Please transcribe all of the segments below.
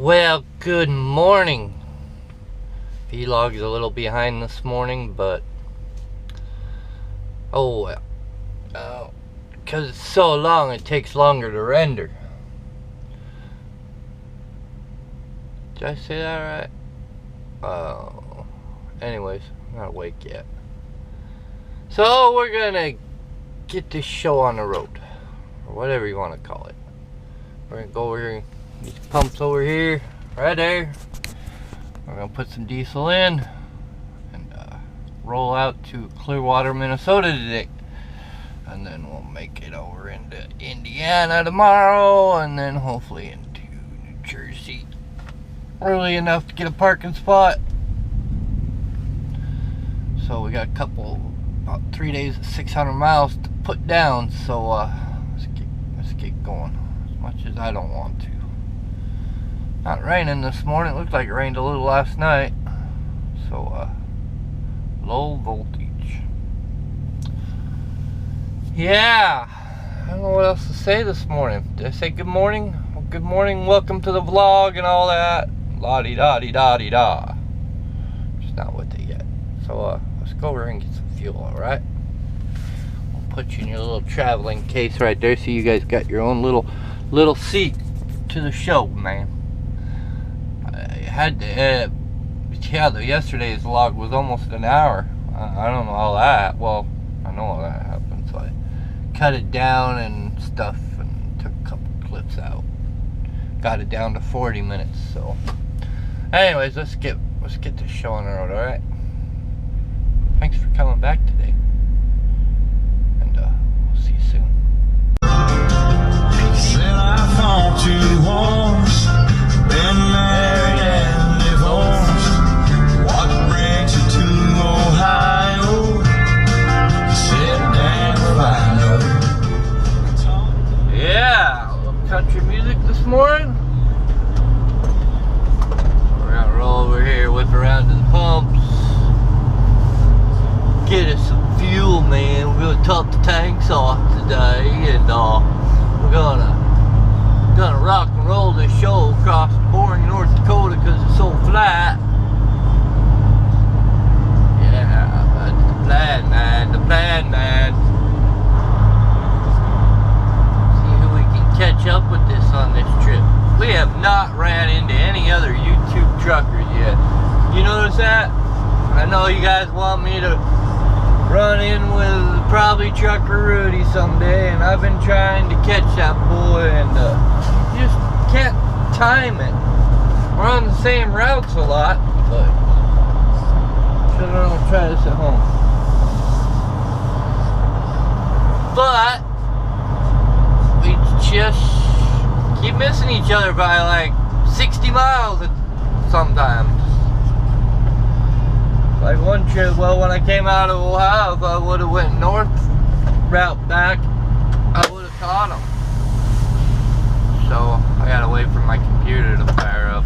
Well, good morning. Vlog's a little behind this morning, but oh well. Because it's so long, it takes longer to render. Did I say that right? Anyways, I'm not awake yet. So we're gonna get this show on the road, or whatever you want to call it. We're gonna go over here. These pumps over here, right there. We're gonna put some diesel in and roll out to Clearwater, Minnesota today, and then we'll make it over into Indiana tomorrow, and then hopefully into New Jersey early enough to get a parking spot. So we got a couple, about 3 days, 600 miles to put down. So let's get going. As much as I don't want to. Not raining this morning. It looked like it rained a little last night. So low voltage. Yeah, I don't know what else to say this morning. Did I say good morning? Well, good morning, welcome to the vlog and all that. La-di-da-di-da-di-da. Just not with it yet. So let's go over and get some fuel, alright? I'll put you in your little traveling case right there so you guys got your own little seat to the show, man. I had to yesterday's vlog was almost an hour. I don't know all that. Well, I know all that happened, so I cut it down and stuff and took a couple clips out. Got it down to 40 minutes. So anyways, let's get this show on the road, alright? Thanks for coming back today. And we'll see you soon. Said I found two horns, been married and divorced. What brings you to Ohio? Sit down, find out. Yeah, a little country music this morning. We're gonna roll over here, whip around to the pumps, get us some fuel, man. We're gonna top the tanks off today, and we're gonna rock and roll this show across boring North Dakota because it's so flat. Yeah, that's the plan, man. The plan, man. See who we can catch up with this on this trip. We have not ran into any other YouTube truckers yet. You notice that? I know you guys want me to run in with probably Trucker Rudy someday, and I've been trying to catch that boy, and you just can't time it. We're on the same routes a lot, but should have try this at home. But we just keep missing each other by like 60 miles sometimes. Like one trip, well, when I came out of Ohio, if I would have went north route back, I would have caught him. So I gotta wait for my computer to fire up.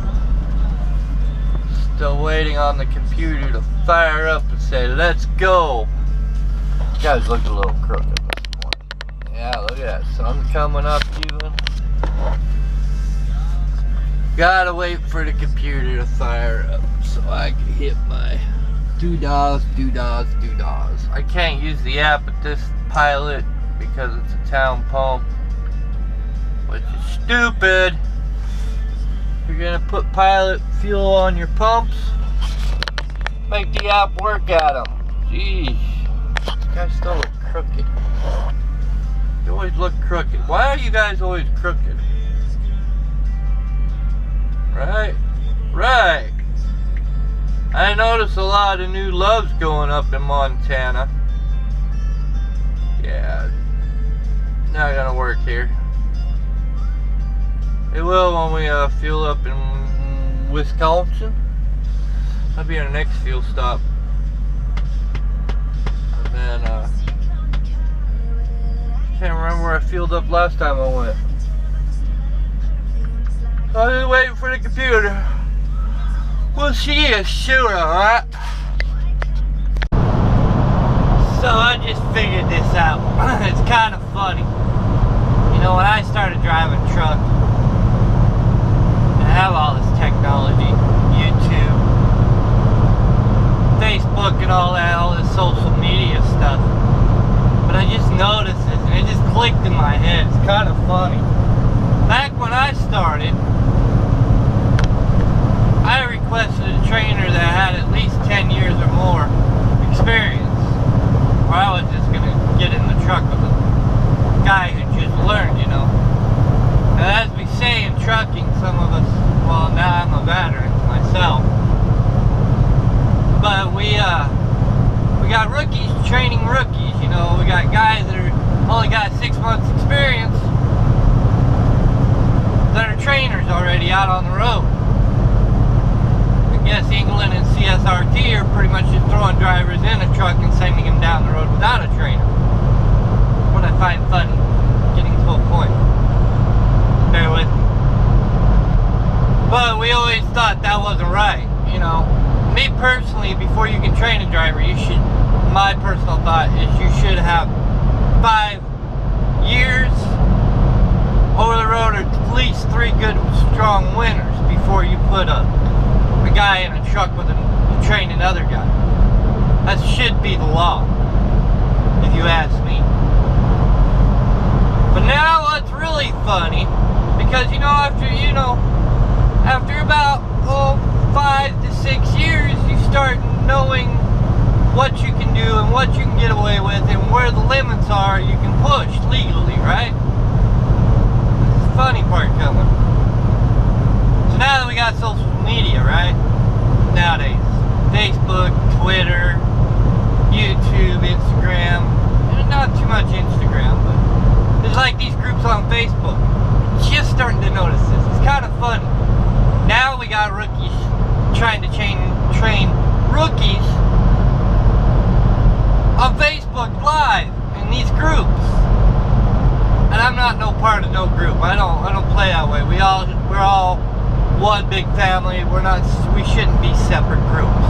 Still waiting on the computer to fire up and say, let's go. You guys look a little crooked this morning. Yeah, look at that, sun coming up even. Gotta wait for the computer to fire up so I can hit my doodahs. I can't use the app at this pilot because it's a town pump, which is stupid. If you're gonna put pilot fuel on your pumps, make the app work at them. Jeez, this guy still look crooked. You always look crooked. Why are you guys always crooked? Right. I noticed a lot of new loves going up in Montana. Yeah, not gonna work here. It will when we fuel up in Wisconsin. That'll be our next fuel stop. And then can't remember where I fueled up last time I went. So I'm just waiting for the computer. We'll see you soon, alright? So I just figured this out. It's kind of funny. You know, when I started driving truck, I have all this technology, YouTube, Facebook and all that, all this social media stuff. But I just noticed it, and it just clicked in my head. It's kind of funny. Back when I started, I requested a trainer that had at least 10 years or more experience. Or I was just going to get in the truck with a guy who just learned, you know. And as we say in trucking, some of us, well, now I'm a veteran myself, but we got rookies training rookies, you know. We got guys that are only got 6 months experience that are trainers already out on the road. I guess England and CSRT are pretty much just throwing drivers in a truck and sending them down the road without a trainer. What I find funny, getting to a point. Bear with me. But we always thought that wasn't right, you know. Me personally, before you can train a driver, you should, my personal thought is you should have 5 years over the road, or at least 3 good strong winters before you put a guy in a truck with a train another guy. That should be the law, if you ask me. But now what's really funny, because you know, after about 5 to 6 years, you start knowing what you can do and what you can get away with and where the limits are you can push legally, right? This is the funny part coming. So now that we got social media, right? Nowadays, Facebook, Twitter, YouTube, Instagram, and not too much Instagram, but there's like these groups on Facebook. Just starting to notice this. It's kind of funny. Now we got rookies trying to train rookies on Facebook Live in these groups. And I'm not no part of no group. I don't play that way. We're all one big family. We shouldn't be separate groups.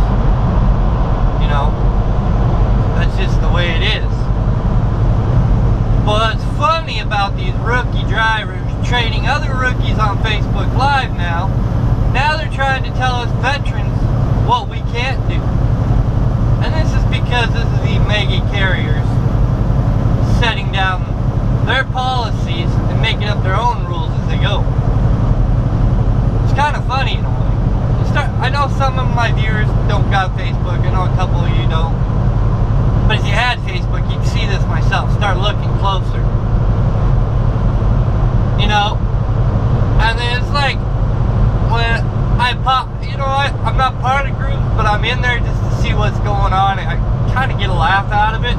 You know? That's just the way it is. But what's funny about these rookie drivers training other rookies on Facebook Live now they're trying to tell us veterans what we can't do. And this is because this is the mega carriers setting down their policies and making up their own rules as they go. It's kind of funny in a way. I know some of my viewers don't got Facebook. I know a couple of you don't. But if you had Facebook, you'd see this myself. Start looking closer. You know? And then it's like, when I pop, you know, I'm not part of groups, but I'm in there just to see what's going on, and I kind of get a laugh out of it.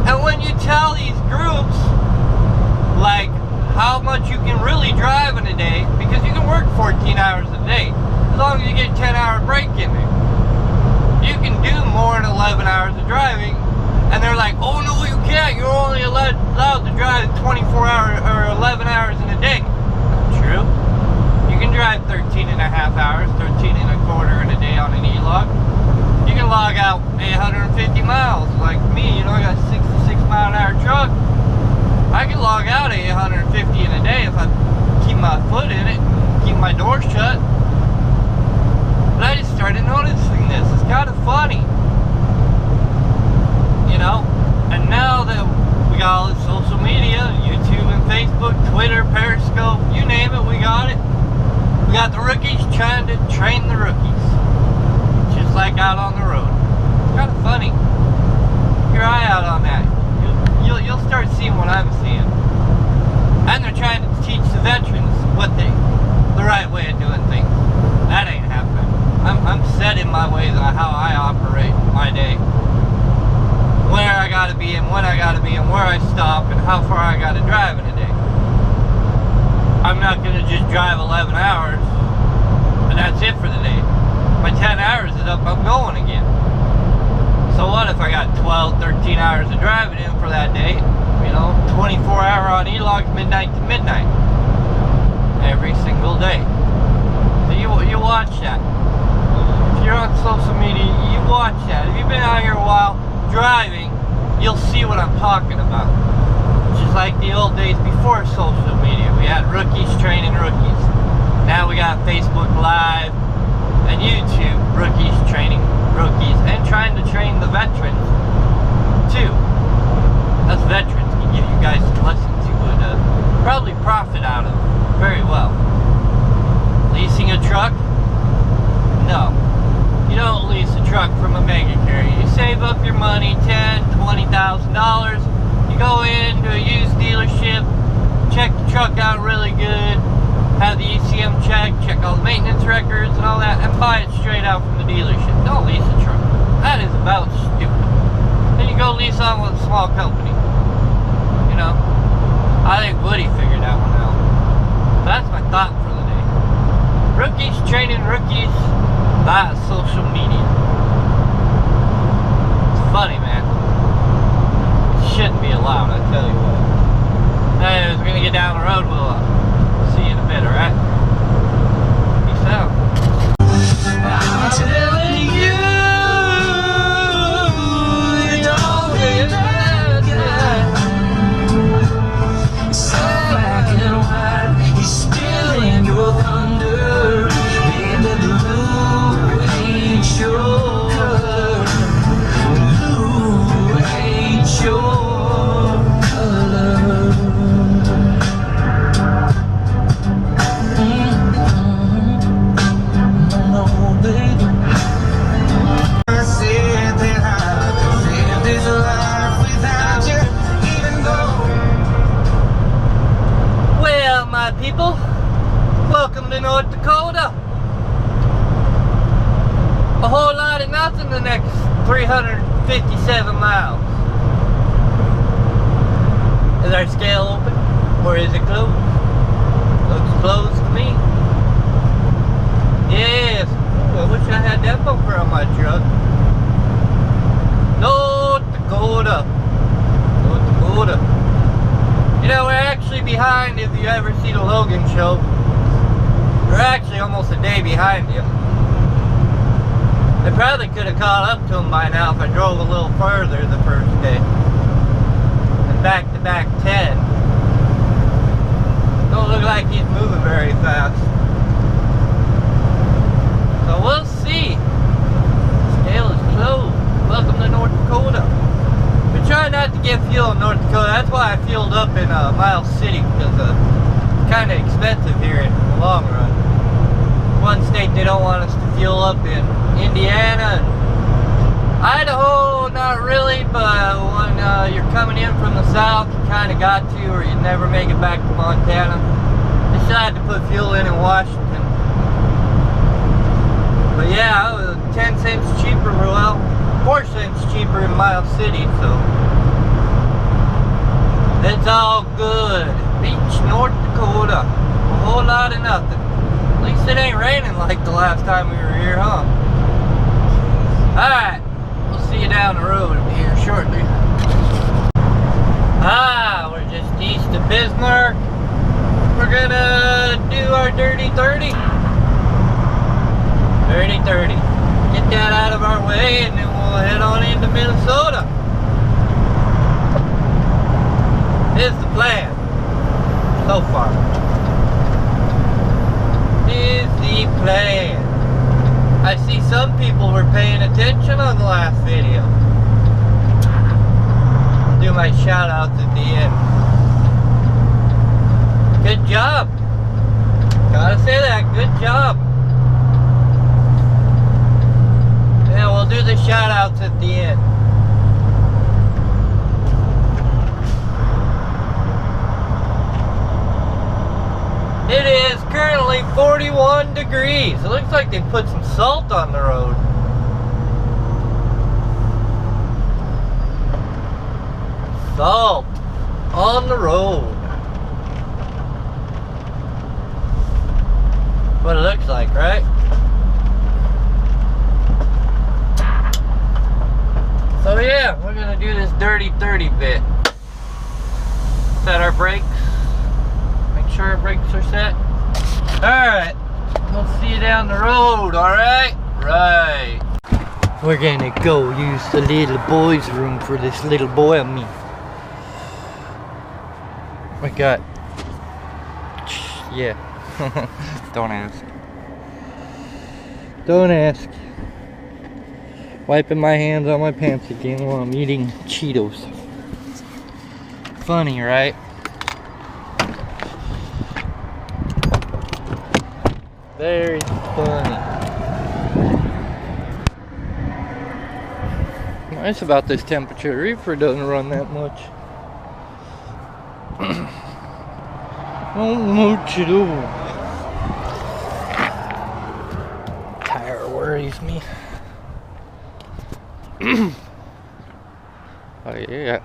And when you tell these groups, like, how much you can really drive in a day, because you can work 14 hours a day, as long as you get a 10-hour break in there. You can do more than 11 hours of driving, and they're like, oh no you can't, you're only allowed to drive 24 hours or 11 hours in a day. Not true. You can drive 13 and a half hours, 13 and a quarter in a day on an E-log. You can log out 850 miles like me, you know, I got a 66 mile an hour truck. I can log out 850 in a day if I keep my foot in it, keep my door shut. But I just started noticing this. It's kind of funny. You know? And now that we got all this social media, YouTube and Facebook, Twitter, Periscope, you name it, we got it. We got the rookies trying to train the rookies. Just like out on the road. It's kind of funny. Keep your eye out on that. You'll start seeing what I'm seeing. And they're trying to teach the veterans the right way of doing things. That ain't happening. I'm set in my ways on how I operate my day. Where I gotta be and when I gotta be and where I stop and how far I gotta drive in a day. I'm not gonna just drive 11 hours and that's it for the day. My 10 hours is up, I'm going again. So what if I got 12, 13 hours of driving in for that day? You know, 24 hour on E-logs, midnight to midnight. Every single day. So you watch that. If you're on social media, you watch that. If you've been out here a while driving, you'll see what I'm talking about. Just like the old days before social media. We had rookies training rookies. Now we got Facebook Live and YouTube, rookies training rookies, and trying to train the veterans too. Us veterans can give you guys some lessons you would probably profit out of very well. Leasing a truck? No. You don't lease a truck from a mega carrier. You save up your money, $10,000, $20,000. You go into a used dealership, check the truck out really good, have the ECM check all the maintenance records and all that, and buy it straight out from the dealership. Don't lease a truck. That is about stupid. Then you go lease on with a small company. You know? I think Woody figured that one out. That's my thought for the day. Rookies training rookies via social media. It's funny, man. It shouldn't be allowed, I tell you what. Anyways, we're gonna get down the road. We'll see you in a bit, alright? Peace out. I'm telling you, don't get so black and white. He's stealing your thunder. Baby, blue ain't your color. Blue ain't your color. No, baby. I said that I could live this life without you, even though. Well, my people, welcome to North Dakota. A whole lot of nothing the next 357 miles. Is our scale open or is it closed? Looks closed to me. Yes. Ooh, I wish I had that bumper on my truck. North Dakota. North Dakota. You know, we're actually behind if you ever see the Logan show. We're actually almost a day behind him. I probably could have caught up to him by now if I drove a little further the first day. And back-to-back 10. Don't look like he's moving very fast. So we'll see. Scale is closed. Welcome to North Dakota. We try not to get fuel in North Dakota. That's why I fueled up in Miles City, because it's kind of expensive here in the long run. One state they don't want us to fuel up in. Indiana and Idaho, not really, but when you're coming in from the south, you kind of got to, or you'd never make it back to Montana. They still had to put fuel in Washington. But yeah, it was 10 cents cheaper, well, 4 cents cheaper in Miles City, so it's all good. Beach, North Dakota, a whole lot of nothing. At least it ain't raining like the last time we were here, huh? Alright, we'll see you down the road here shortly. We're just east of Bismarck. We're gonna do our dirty 30. Dirty 30. Get that out of our way and then we'll head on into Minnesota. Here's the plan. So far. Here's the plan. I see some people were paying attention on the last video. I'll do my shout outs at the end. Good job. Gotta say that, good job. Yeah, we'll do the shout outs at the end. It is currently 41 degrees. It looks like they put some salt on the road. Salt on the road. What it looks like, right? So yeah, we're gonna do this dirty 30 bit. Set our brakes. Our brakes are set. Alright, we'll see you down the road, alright? Right. We're gonna go use the little boy's room for this little boy and me. We got, yeah. Don't ask. Don't ask. Wiping my hands on my pants again while I'm eating Cheetos. Funny, right? Very funny. Nice about this temperature. The reefer doesn't run that much. Not much at all. Tire worries me. Oh yeah.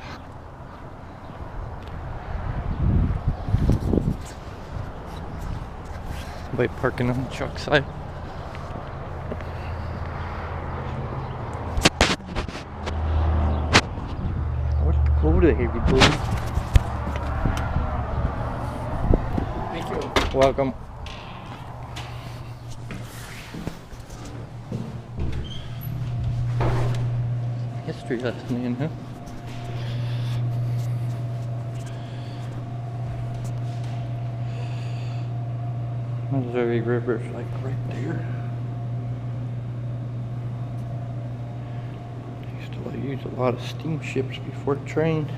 Somebody parking on the truck side. What's the quota, heavy boy? Thank you. Welcome. History lesson, you know? Missouri River's like right there. Used to use a lot of steamships before train.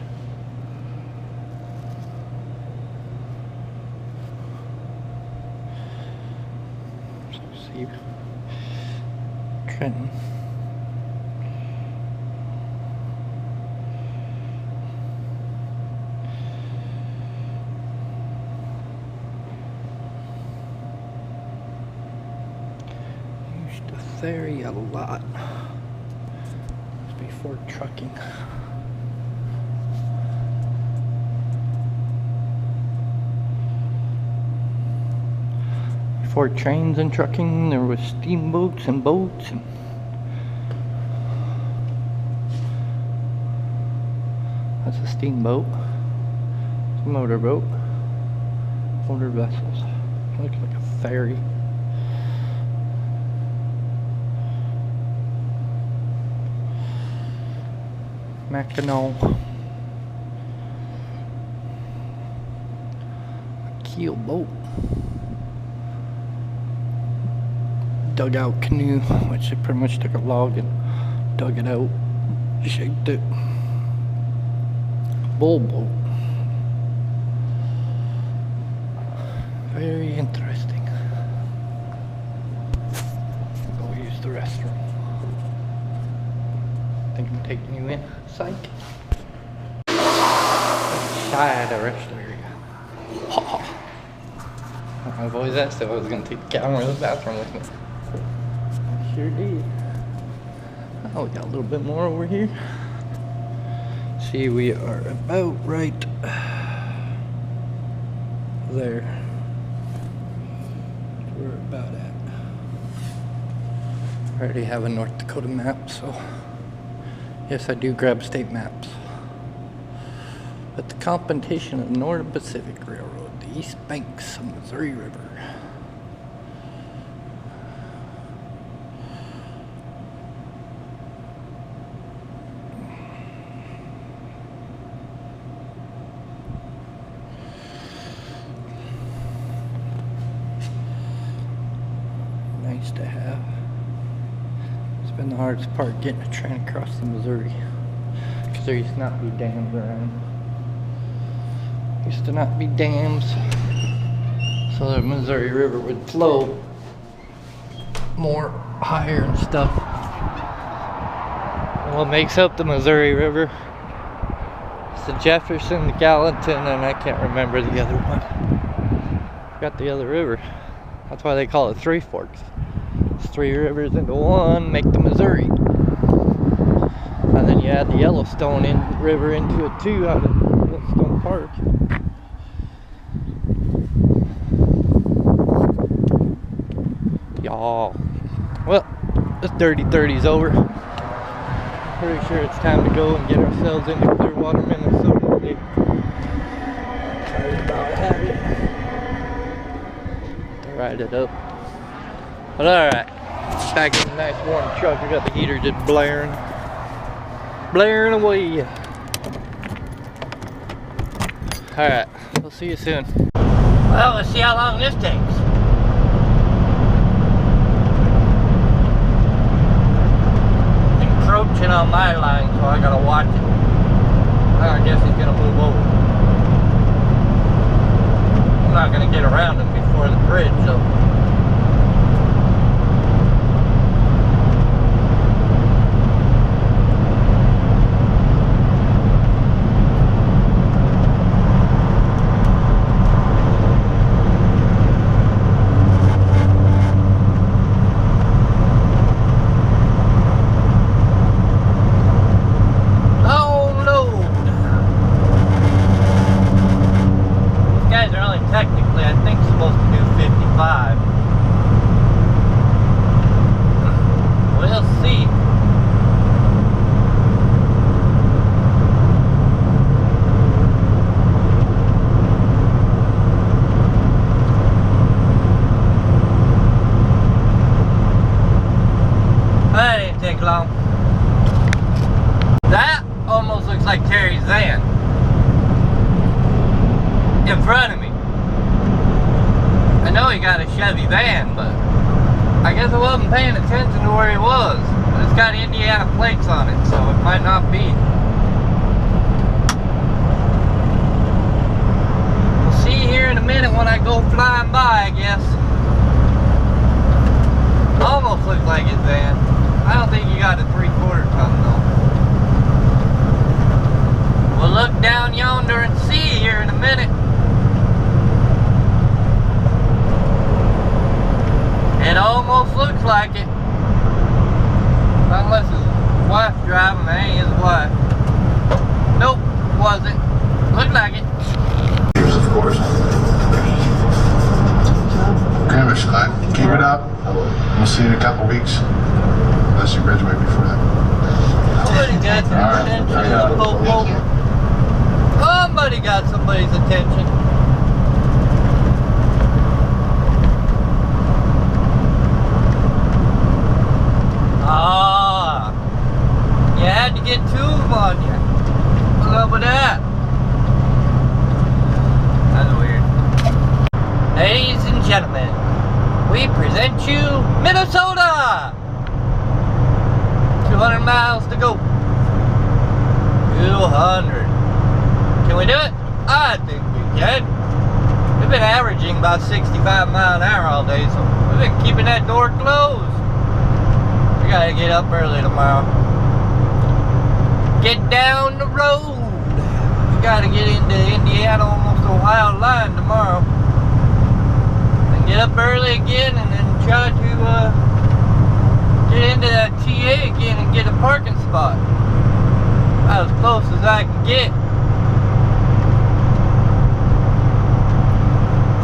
So see Trenton. Ferry a lot. It's before trucking. Before trains and trucking, there was steamboats and boats and that's a steamboat. It's a motorboat. Motor vessels. Looks like a ferry. Mackinac. Keel boat. Dugout canoe, which they pretty much took a log and dug it out, shaped it. Bull boat. Very interesting. Go use the restroom. Think I'm taking you in. Psych. Side the rest area. My boys asked if I was going to take the camera to the bathroom with me. I sure did. Oh, we got a little bit more over here. See, we are about right there. We're about at. I already have a North Dakota map, so. Yes, I do grab state maps. But the competition of the Northern Pacific Railroad, the East Banks of the Missouri River. Nice to have. Been the hardest part getting a train across the Missouri because there used to not be dams around. Used to not be dams, so the Missouri River would flow more higher and stuff. And what makes up the Missouri River? It's the Jefferson, the Gallatin, and I can't remember the other one. Got the other river. That's why they call it Three Forks. It's three rivers into one, make the Missouri. And then you add the Yellowstone River into it too, out of Yellowstone Park. Y'all. Well, this dirty 30's over. Pretty sure it's time to go and get ourselves into Clearwater, Minnesota today. Sorry about having to ride it up. But alright, back in the nice warm truck. We got the heater just blaring away. Alright, we'll see you soon. Well, let's see how long this takes. on my line, so I gotta watch it. I guess he's gonna move over. I'm not gonna get around him before the bridge, so. Technically, I think supposed to do 55. We'll see. That didn't take long. That almost looks like Terry's van in front of me. I know he got a Chevy van, but I guess I wasn't paying attention to where he was. It's got Indiana plates on it, so it might not be. We'll see here in a minute when I go flying by, I guess. Almost looks like his van. I don't think he got a 3/4 ton though. We'll look down yonder and see here in a minute. It almost looks like it. Unless his wife's driving, that ain't his wife. Nope, wasn't. Looked like it. Cheers, of course. Okay, Mr. Klein. Keep it up. We'll see you in a couple weeks. Unless you graduate before that. Somebody got some attention. Somebody got somebody's attention. Ah, you had to get two of them on you. What's up with that? That's weird. Ladies and gentlemen, we present you Minnesota. 200 miles to go. 200. Can we do it? I think we can. We've been averaging about 65 miles an hour all day, so we've been keeping that door closed. We gotta get up early tomorrow. Get down the road. We gotta get into Indiana, almost Ohio line tomorrow. And get up early again and then try to get into that TA again and get a parking spot. About as close as I can get.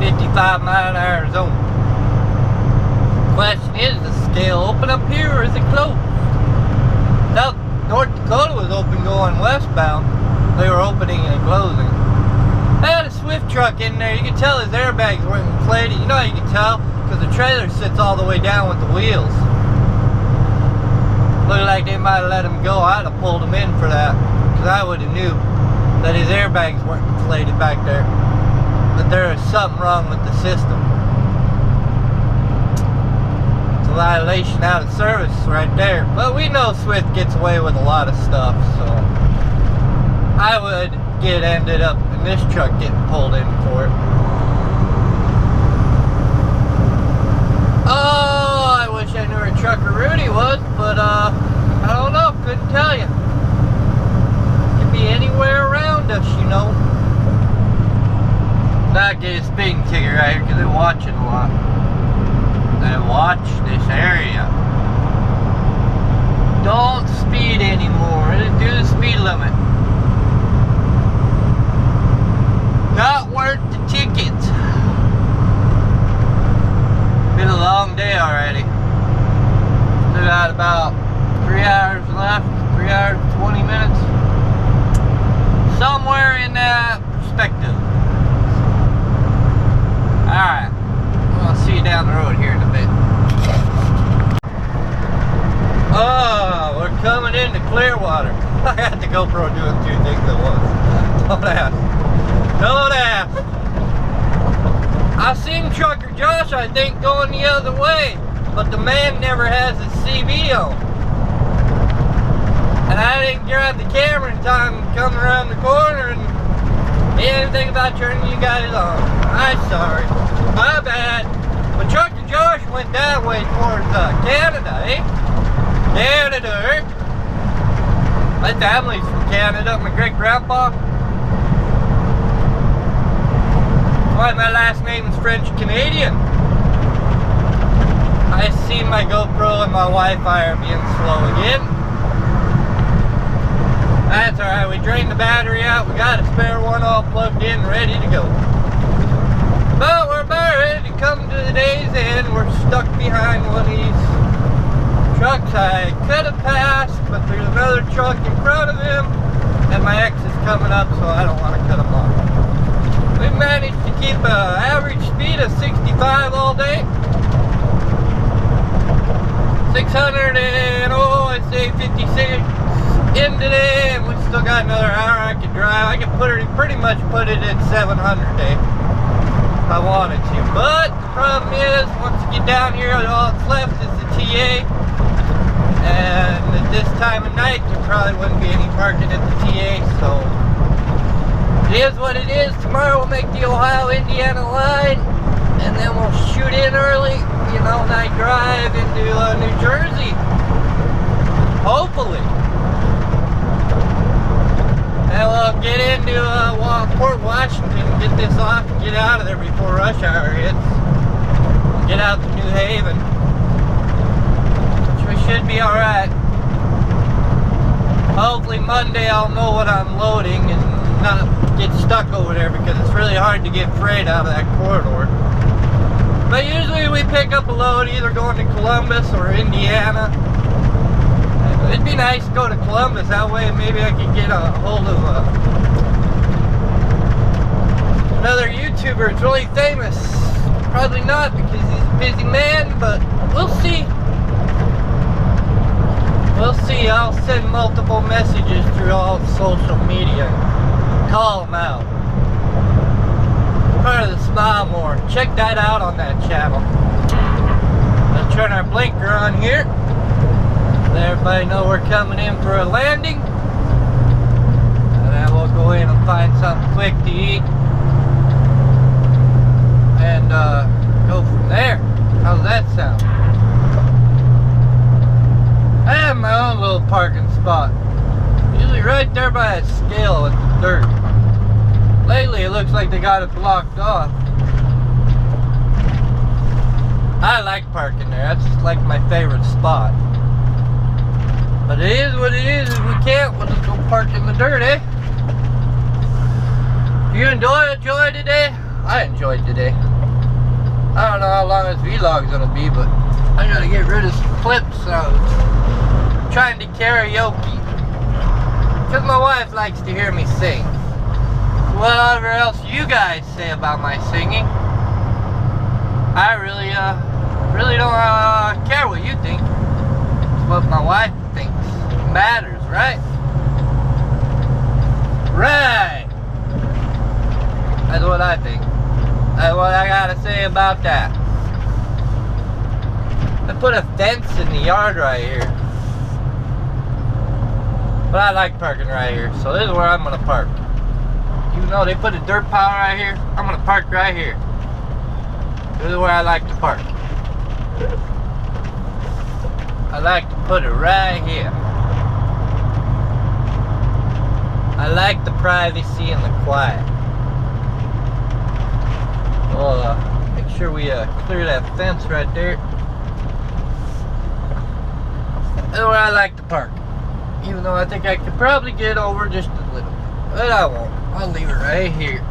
55 mile an hour zone. Question is the scale open up here or is it closed? South North Dakota was open going westbound. They were opening and closing. They had a Swift truck in there. You could tell his airbags weren't inflated. You know how you can tell? Because the trailer sits all the way down with the wheels. Looked like they might have let him go. I'd have pulled him in for that. Because I would have knew that his airbags weren't inflated back there. That there is something wrong with the system. It's a violation out of service right there. But we know Swift gets away with a lot of stuff, so I would get ended up in this truck getting pulled in for it. Oh, I wish I knew where Trucker Rudy was, but I don't know, couldn't tell you. Could be anywhere around us, you know. Not get a speeding ticket right here because they watch it a lot. They watch this area. Don't speed anymore. Do the speed limit. Not worth the tickets. Been a long day already. Still got about 3 hours left. 3 hours, 20 minutes. Somewhere in that perspective. Alright, I'll see you down the road here in a bit. Oh, we're coming into Clearwater. I got the GoPro doing two things at once. Don't ask. Don't ask. I seen Trucker Josh, I think, going the other way, but the man never has his CV on. And I didn't grab the camera in time coming around the corner and didn't think about turning you guys on. I'm sorry. My bad. But Chuck and Josh went that way towards Canada, eh? Canada. My family's from Canada. My great-grandpa. Why my last name is French-Canadian. I see my GoPro and my Wi-Fi are being slow again. That's alright, we drained the battery out, we got a spare one all plugged in, ready to go. But we're about ready to come to the day's end. We're stuck behind one of these trucks. I could have passed, but there's another truck in front of him, and my ex is coming up, so I don't want to cut him off. We've managed to keep an average speed of 65 all day. 600 and, oh, I say 56 in today, and we still got another hour I can drive. I can pretty much put it at 700 day if I wanted to. But the problem is, once you get down here, all that's left is the TA. And at this time of night, there probably wouldn't be any parking at the TA, so it is what it is. Tomorrow we'll make the Ohio-Indiana line, and then we'll shoot in early, you know, night drive into New Jersey. Hopefully. And we'll get into Port Washington, get this off, and get out of there before rush hour hits. Get out to New Haven. Which we should be alright. Hopefully Monday I'll know what I'm loading and not get stuck over there, because it's really hard to get freight out of that corridor. But usually we pick up a load either going to Columbus or Indiana. It'd be nice to go to Columbus, that way maybe I could get a hold of another YouTuber. It's really famous. Probably not, because he's a busy man, but we'll see. We'll see. I'll send multiple messages through all social media. Call them out. Part of the Smile More. Check that out on that channel. Let's turn our blinker on here. Let everybody know we're coming in for a landing. And then we'll go in and find something quick to eat. And go from there. How's that sound? I have my own little parking spot. Usually right there by that scale with the dirt. Lately it looks like they got it blocked off. I like parking there. That's like my favorite spot. But it is what it is. If we can't, we'll just go park in the dirt, eh? You enjoy today? I enjoyed today. I don't know how long this vlog's gonna be, but I gotta get rid of some clips. So I'm trying to karaoke. Because my wife likes to hear me sing. Whatever else you guys say about my singing, I really don't care what you think. It's what my wife thinks matters, right? Right. That's what I think. That's what I gotta say about that. I put a fence in the yard right here. But I like parking right here, so this is where I'm gonna park. Even though they put a dirt pile right here, I'm gonna park right here. This is where I like to park. I like to put it right here. I like the privacy and the quiet. We'll make sure we clear that fence right there. That's where I like to park. Even though I think I could probably get over just a little. But I won't. I'll leave it right here.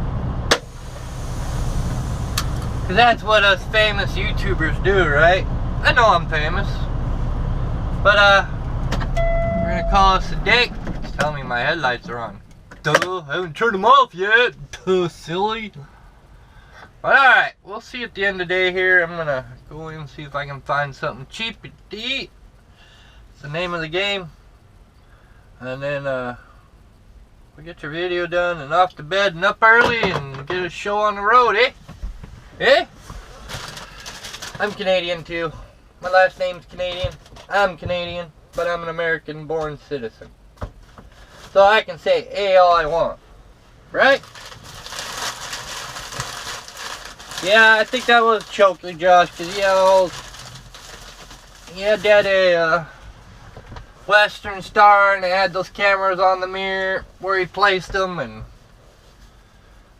Because that's what us famous YouTubers do, right? I know I'm famous. But, we're going to call us a day. It's telling me my headlights are on. Duh, I haven't turned them off yet. Duh, silly. But alright, we'll see at the end of the day here. I'm going to go in and see if I can find something cheap to eat. It's the name of the game. And then, we'll get your video done and off to bed and up early and get a show on the road, eh? Eh? I'm Canadian too. My last name's Canadian. I'm Canadian, but I'm an American-born citizen. so I can say A all I want. Right? Yeah, I think that was choking, Josh, because, you know, he had that Western Star, and they had those cameras on the mirror where he placed them, and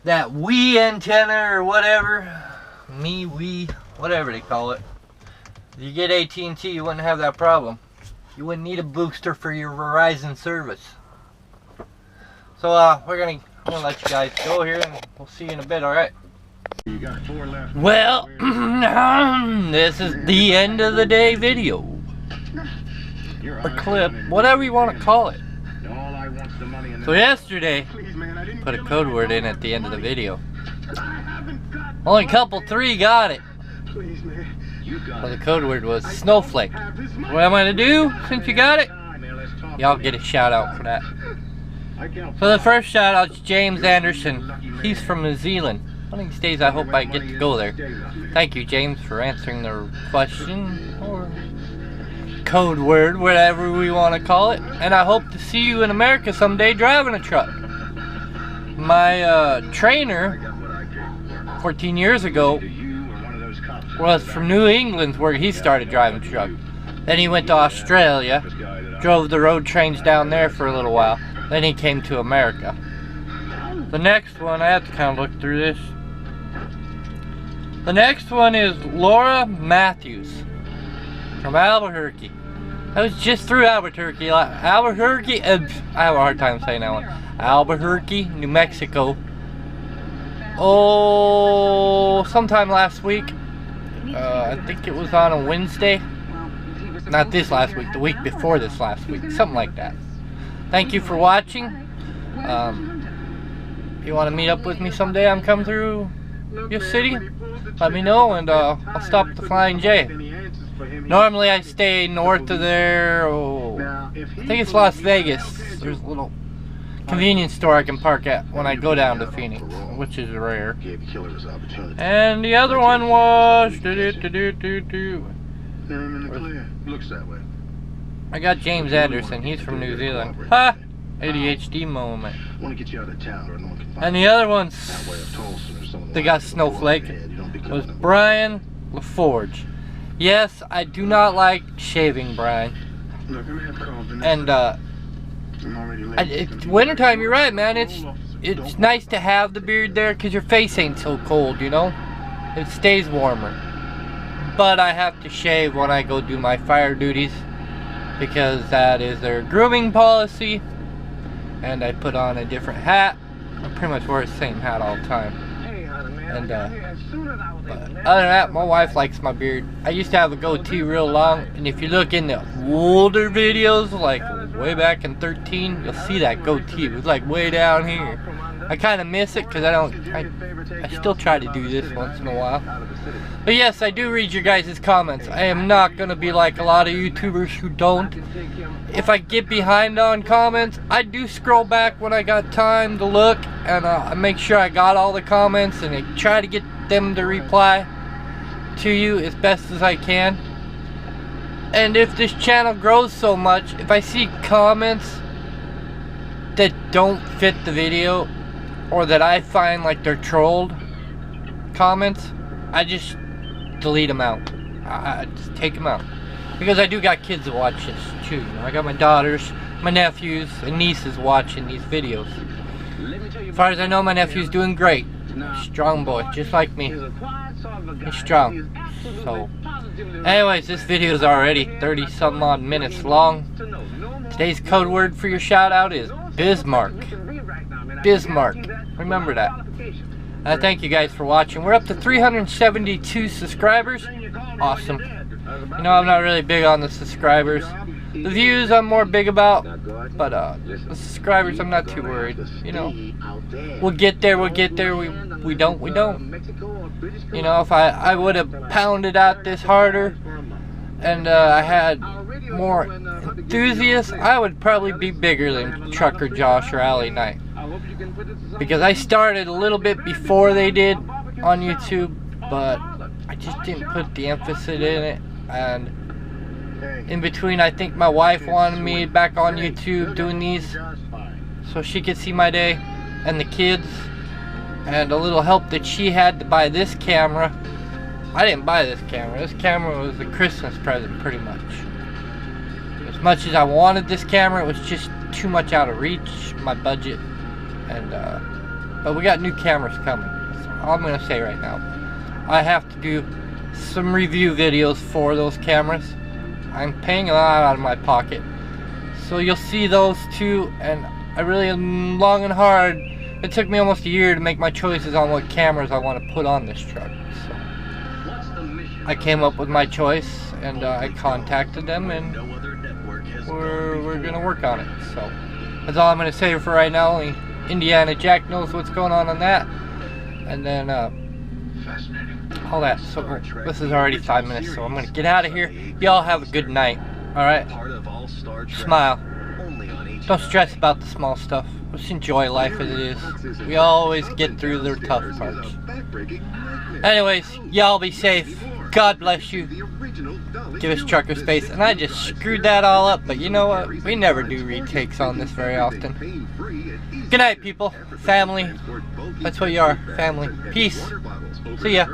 that Wii antenna or whatever, whatever they call it. If you get AT&T, you wouldn't have that problem. You wouldn't need a booster for your Verizon service. So I'm gonna let you guys go here, and we'll see you in a bit. All right. You got 4 left. Well, this is the end of the day video. Or clip, whatever you want to call it. So yesterday, put a code word in at the end of the video. Only couple 3 got it. Well, the code word was snowflake. What am I to do since you got it? Y'all get a shout out for that. So the first shout out is James Anderson. He's from New Zealand. One of these days I hope I get to go there. Thank you, James, for answering the question, or code word, whatever we want to call it. And I hope to see you in America someday driving a truck. My trainer 14 years ago was from New England, where he started driving a truck. Then he went to Australia, drove the road trains down there for a little while. Then he came to America. The next one, I have to kind of look through this. The next one is Laura Matthews from Albuquerque. I was just through Albuquerque. I have a hard time saying that one. Albuquerque, New Mexico. Oh, sometime last week. I think it was on a Wednesday. Not this last week, the week before this last week. Something like that. Thank you for watching. If you want to meet up with me someday, I'm coming through your city, let me know, and I'll stop at the Flying J. Normally I stay north of there. I think it's Las Vegas. There's a little convenience store I can park at when I go down to Phoenix, which is rare. And the other one was I got James Anderson. He's from New Zealand. Ha! ADHD moment. And the other ones, they got snowflake, was Brian LaForge. Yes, I do not like shaving, Brian. And it's wintertime. You're right, man. It's nice to have the beard there because your face ain't so cold, you know. It stays warmer. But I have to shave when I go do my fire duties because that is their grooming policy. And I put on a different hat. I pretty much wear the same hat all the time. And but other than that, my wife likes my beard. I used to have a goatee real long, and if you look in the older videos, like way back in 13, you'll see that goatee. It was like way down here. I kind of miss it because I still try to do this once in a while. But yes, I do read your guys' comments. I am not going to be like a lot of YouTubers who don't. If I get behind on comments, I do scroll back when I got time to look, and I make sure I got all the comments, and I try to get them to reply to you as best as I can. And if this channel grows so much, if I see comments that don't fit the video, or that I find like they're trolled comments, I just delete them out. I just take them out. Because I do got kids that watch this too. You know, I got my daughters, my nephews, and nieces watching these videos. As far as I know, my nephew's doing great. Strong boy, just like me. He's strong. So, anyways, this video is already 30-some odd minutes long. Today's code word for your shout out is Bismarck. Bismarck. Remember that. Thank you guys for watching. We're up to 372 subscribers. Awesome. You know, I'm not really big on the subscribers. The views I'm more big about, but the subscribers I'm not too worried. You know, we'll get there. We don't. You know, if I would have pounded out this harder and I had more enthusiasts, I would probably be bigger than Trucker Josh or Alley Knight. Because I started a little bit before they did on YouTube, but I just didn't put the emphasis in it. And in between, I think my wife wanted me back on YouTube doing these. so she could see my day and the kids, and a little help that she had to buy this camera. I didn't buy this camera. This camera was a Christmas present, pretty much. As much as I wanted this camera, it was just too much out of reach, my budget. And but we got new cameras coming. That's all I'm gonna say right now. I have to do some review videos for those cameras. I'm paying a lot out of my pocket, so you'll see those too. And I really am long and hard. It took me almost a year to make my choices on what cameras I want to put on this truck. So I came up with my choice, and I contacted them, and we're gonna work on it. So that's all I'm gonna say for right now. Only Indiana Jack knows what's going on that, and then all that. So this is already 5 minutes, so I'm gonna get out of here. Y'all have a good night. All right. Smile. Don't stress about the small stuff. Just enjoy life as it is. We always get through the tough parts. Anyways, y'all be safe. God bless you. Give us trucker space. And I just screwed that all up, but you know what? We never do retakes on this very often. Good night, people. Family. That's what you are. Family. Peace. See ya.